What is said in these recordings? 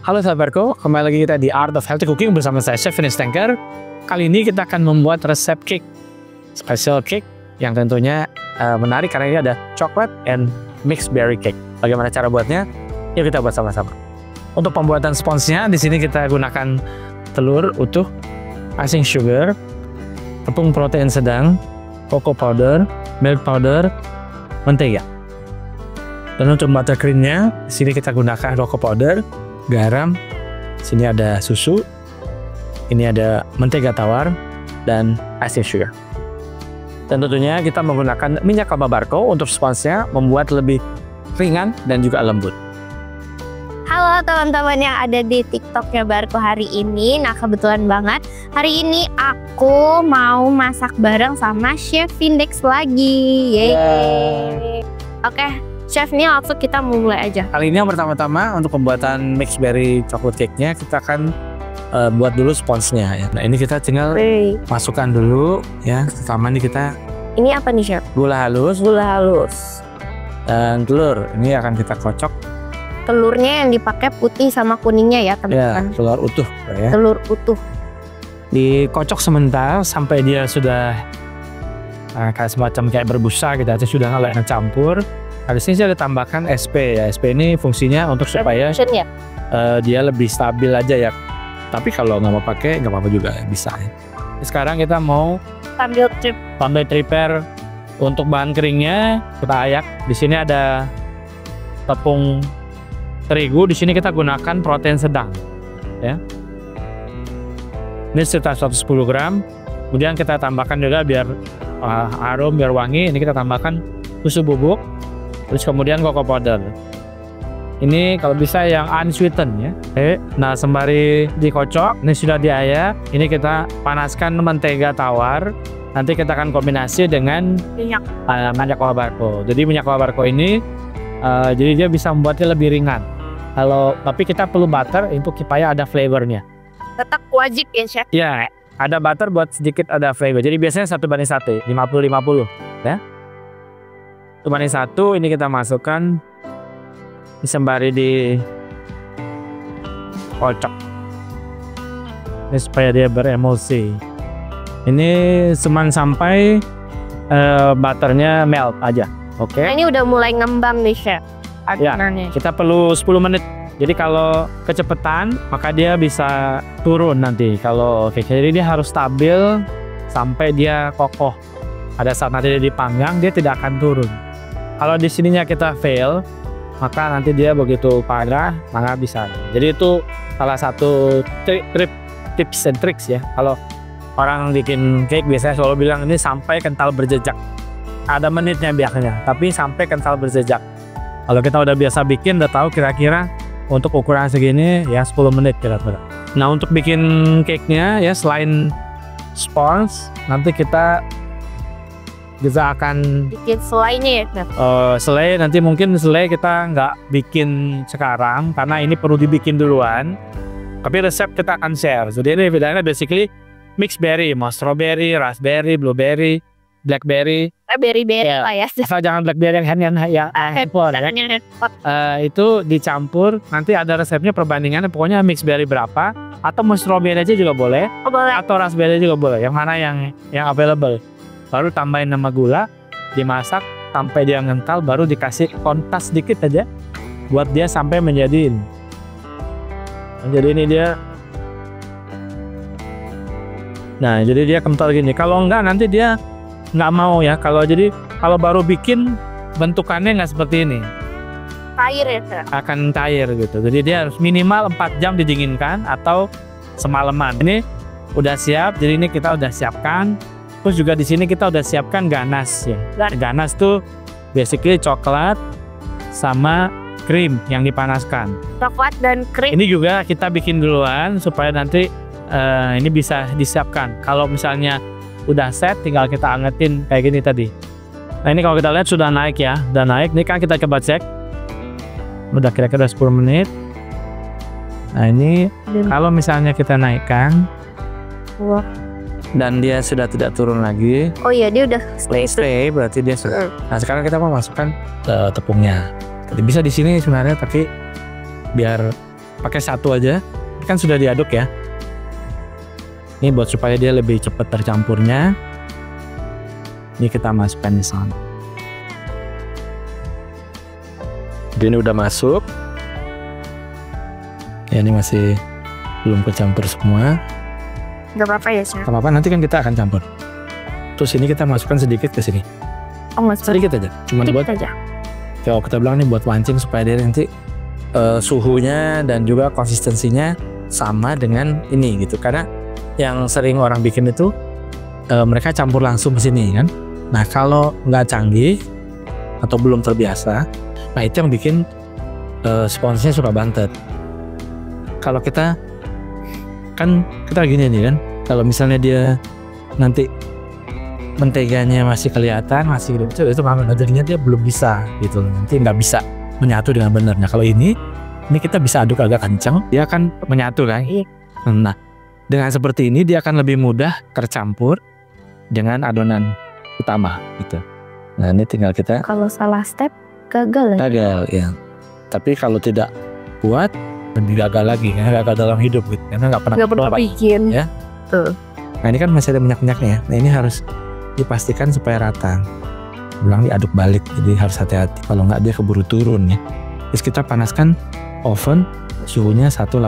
Halo sahabatku, kembali lagi kita di Art of Healthy Cooking bersama saya Chef Finish Tanker. Kali ini kita akan membuat resep cake, special cake yang tentunya menarik karena ini ada chocolate and mixed berry cake. Bagaimana cara buatnya? Yuk kita buat sama-sama. Untuk pembuatan sponsnya, di sini kita gunakan telur utuh, icing sugar, tepung protein sedang, cocoa powder, milk powder, mentega. Dan untuk buttercreamnya, di sini kita gunakan cocoa powder, garam, sini ada susu, ini ada mentega tawar, dan icing sugar. Dan tentunya kita menggunakan minyak kelapa barco untuk sponsnya, membuat lebih ringan dan juga lembut. Halo teman-teman yang ada di TikToknya Barco hari ini. Nah kebetulan banget hari ini aku mau masak bareng sama Chef Finish lagi. Yeay. Oke, Chef, ini langsung kita mulai aja. Kali ini yang pertama-tama untuk pembuatan mixed berry chocolate cake-nya kita akan buat dulu sponsnya ya. Nah ini kita tinggal masukkan dulu ya. Pertama ini kita. Ini apa nih Chef? Gula halus. Gula halus. Dan telur. Ini akan kita kocok. Telurnya yang dipakai putih sama kuningnya ya teman-teman. Ya, telur utuh ya. Telur utuh. Dikocok sebentar sampai dia sudah kayak semacam kayak berbusa gitu. Artinya sudah mulai campur. Di sini saya tambahkan SP ya. SP ini fungsinya untuk supaya ya? Dia lebih stabil aja ya. Tapi kalau nggak mau pakai nggak apa-apa juga bisa. Ya. Sekarang kita mau sambil prepare untuk bahan keringnya kita ayak. Di sini ada tepung terigu. Di sini kita gunakan protein sedang. Ya. Ini sekitar 110 gram. Kemudian kita tambahkan juga biar harum, biar wangi. Ini kita tambahkan susu bubuk. Terus kemudian cocoa powder. Ini kalau bisa yang unsweetened ya. Oke. Nah sembari dikocok, ini sudah diayak. Ini kita panaskan mentega tawar. Nanti kita akan kombinasi dengan minyak kelapa barco. Jadi minyak kelapa barco ini, jadi dia bisa membuatnya lebih ringan. Tapi kita perlu butter untuk supaya ada flavornya. Tetap wajib ya Chef? Ya, ada butter buat sedikit ada flavor. Jadi biasanya 1:1, 50-50 ya. 1:1 ini kita masukkan sembari di kocok ini supaya dia beremulsi. Ini cuman sampai butternya melt aja. Oke. Nah, ini udah mulai ngembang nih Chef adonannya. Ya, kita perlu 10 menit. Jadi kalau kecepatan maka dia bisa turun nanti. Kalau jadi dia harus stabil sampai dia kokoh. Pada saat nanti dia dipanggang dia tidak akan turun. Kalau di sininya kita fail, maka nanti dia begitu parah, maka bisa. Jadi itu salah satu tips and tricks ya. Kalau orang bikin cake biasanya selalu bilang ini sampai kental berjejak. Ada menitnya biasanya, tapi sampai kental berjejak. Kalau kita udah biasa bikin, udah tahu kira-kira untuk ukuran segini ya 10 menit kira-kira. Nah untuk bikin cake-nya ya selain sponge, nanti kita akan bikin selainya ya. Selai nanti mungkin selai kita nggak bikin sekarang karena ini perlu dibikin duluan. Tapi resep kita akan share. Jadi ini bedanya basically mixed berry, mau strawberry, raspberry, blueberry, blackberry. Berry lah ya. Asal jangan blackberry yang handphone. Itu dicampur. Nanti ada resepnya perbandingannya. Pokoknya mixed berry berapa? Atau mau strawberry aja juga boleh. Atau raspberry juga boleh. Yang mana yang available. Baru tambahin nama gula, dimasak sampai dia ngental, baru dikasih kontas sedikit aja buat dia sampai menjadi ini. Jadi ini dia. Nah, jadi dia kental gini. Kalau enggak nanti dia nggak mau ya. Kalau baru bikin bentukannya nggak seperti ini. Cair ya. Akan cair gitu. Jadi dia harus minimal 4 jam didinginkan atau semalaman. Ini udah siap. Jadi ini kita udah siapkan. Terus juga di sini kita udah siapkan ganache ya. Ganache tuh basically coklat sama krim yang dipanaskan. Coklat dan krim. Ini juga kita bikin duluan supaya nanti ini bisa disiapkan. Kalau misalnya udah set, tinggal kita angetin kayak gini tadi. Nah ini kalau kita lihat sudah naik ya, udah naik. Ini kan kita coba cek. Udah kira-kira 10 menit. Nah ini kalau misalnya kita naikkan. Wah. Dan dia sudah tidak turun lagi. Oh iya, dia udah stay berarti dia sudah. Nah sekarang kita mau masukkan tepungnya. Jadi bisa di sini sebenarnya, tapi biar pakai satu aja. Ini kan sudah diaduk ya. Ini buat supaya dia lebih cepat tercampurnya. Ini kita masukkan di sana. Jadi ini udah masuk. Ya, ini masih belum kecampur semua. Gak apa-apa ya, Chef? Gak apa-apa, nanti kan kita akan campur. Terus ini kita masukkan sedikit ke sini. Oh, Sedikit aja. Cuman sedikit buat aja. kalau kita bilang nih buat mancing supaya dia nanti suhunya dan juga konsistensinya sama dengan ini gitu. Karena yang sering orang bikin itu mereka campur langsung ke sini kan. Nah, kalau nggak canggih atau belum terbiasa, nah itu yang bikin sponsnya suka bantet. Kalau kita gini nih kan, kalau misalnya dia nanti menteganya masih kelihatan, masih gitu, itu jadinya dia belum bisa gitu, nanti nggak bisa menyatu dengan benar. Nah, kalau ini kita bisa aduk agak kencang, dia akan menyatu kan. Iya. Nah, dengan seperti ini dia akan lebih mudah tercampur dengan adonan utama gitu. Nah, ini tinggal kita Kalau salah step gagal ya. gagal ya. Tapi kalau tidak kuat, lebih gagal lagi, ya, gagal dalam hidup gitu. Karena nggak pernah bikin. Ya. Tuh. Nah, ini kan masih ada minyak-minyaknya. Nah, ini harus dipastikan supaya rata. Ulang diaduk balik, jadi harus hati-hati. Kalau nggak dia keburu turun ya. Terus kita panaskan oven suhunya 180.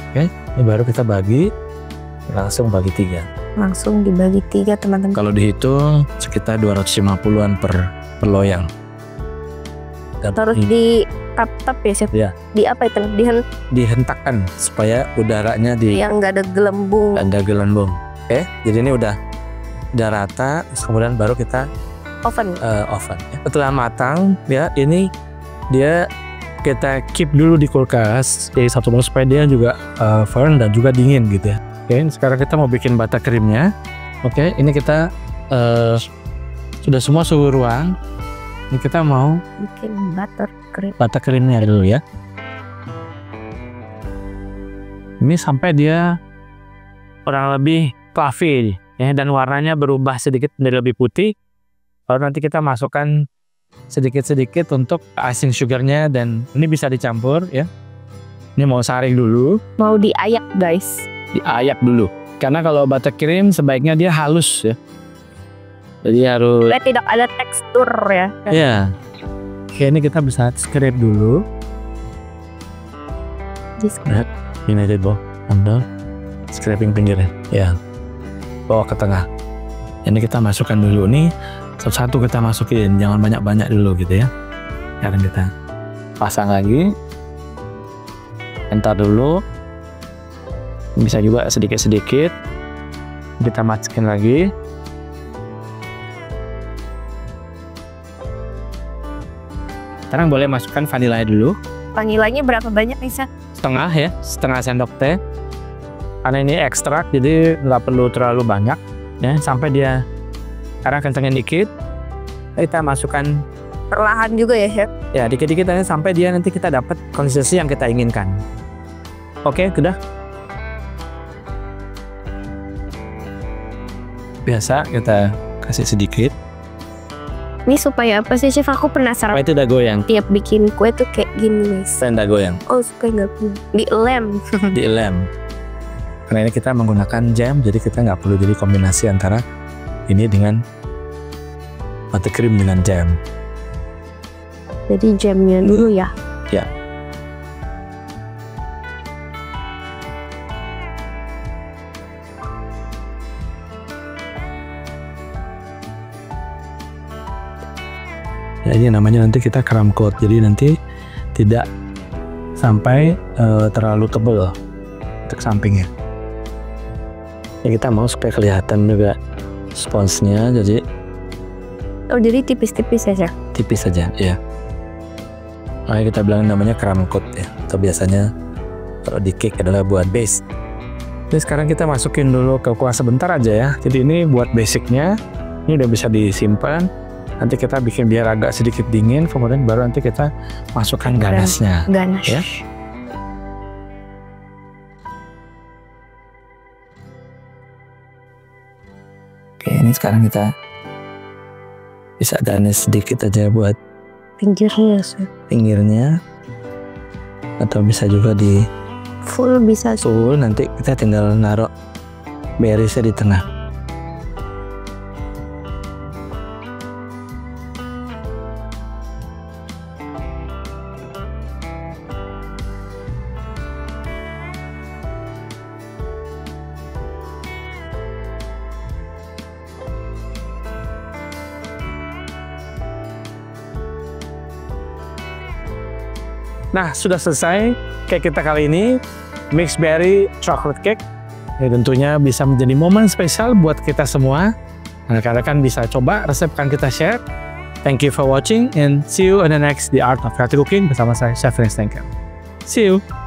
Oke, ini baru kita bagi, langsung bagi 3. Langsung dibagi 3, teman-teman. Kalau dihitung sekitar 250-an per loyang. Terus di tap-tap ya, Chef? Ya. Di apa itu? Dihentakkan supaya udaranya Yang nggak ada gelembung. ada gelembung. Oke, jadi ini udah rata. Kemudian baru kita Oven. oven. Setelah matang, ya ini dia kita keep dulu di kulkas jadi satu malam supaya dia juga firm dan juga dingin gitu ya. Oke, sekarang kita mau bikin buttercreamnya. Oke, ini kita sudah semua suhu ruang. Ini kita mau Bikin buttercream. buttercreamnya dulu ya. Ini sampai dia kurang lebih fluffy ya, dan warnanya berubah sedikit menjadi lebih putih. Lalu nanti kita masukkan sedikit-sedikit untuk icing sugarnya, dan ini bisa dicampur ya. Ini mau saring dulu, Mau diayak, guys. diayak dulu. Karena kalau buttercream sebaiknya dia halus ya. Jadi harus Supaya tidak ada tekstur ya. ya. Oke, ini kita bisa scrape dulu. Ini aja bawa, ambil scraping pinggirnya. Ya, bawa ke tengah. Ini kita masukkan dulu nih. Satu-satu kita masukin, jangan banyak-banyak dulu gitu ya. Sekarang kita pasang lagi. Entar dulu. Bisa juga sedikit-sedikit. Kita masukin lagi. Sekarang boleh masukkan vanilanya dulu. Vanilanya berapa banyak nih, Chef? Setengah ya, setengah sendok teh. Karena ini ekstrak, jadi nggak perlu terlalu banyak ya, sampai dia karena kencengin dikit. Kita masukkan Perlahan juga ya, Chef? ya dikit-dikit aja sampai dia nanti kita dapat konsistensi yang kita inginkan. Oke, sudah. Biasa kita kasih sedikit. Ini supaya apa sih, Chef? Aku penasaran. Supaya itu udah goyang. Tiap bikin kue tuh kayak gini, guys. Supaya udah goyang. Oh, supaya nggak dilem. Dilem. Karena ini kita menggunakan jam, jadi kita nggak perlu jadi kombinasi antara ini dengan buttercream dengan jam. Jadi jamnya dulu ya. Ya. Ya, ini namanya nanti kita crumb coat. Jadi nanti tidak sampai terlalu tebal untuk sampingnya. Ya, kita mau supaya kelihatan juga sponsnya, jadi Oh, jadi tipis-tipis ya, Chef? tipis saja ya. Makanya kita bilang namanya crumb coat ya. Atau biasanya kalau di cake adalah buat base. Jadi sekarang kita masukin dulu ke kuah sebentar aja ya. Jadi ini buat basicnya. Ini udah bisa disimpan. Nanti kita bikin biar agak sedikit dingin, kemudian baru nanti kita masukkan ganasnya. Ganas. Ya. Oke, ini sekarang kita bisa ganas sedikit aja buat Pinggirnya, Chef. pinggirnya. atau bisa juga di Full bisa. full. Nanti kita tinggal naruh berriesnya di tengah. Nah, sudah selesai cake kita kali ini, mixed berry chocolate cake. Ya, tentunya bisa menjadi momen spesial buat kita semua. Rekan-rekan bisa coba resep yang kita share. Thank you for watching and see you in the next The Art of Healthy Cooking bersama saya Chef Rinus Tengker. See you.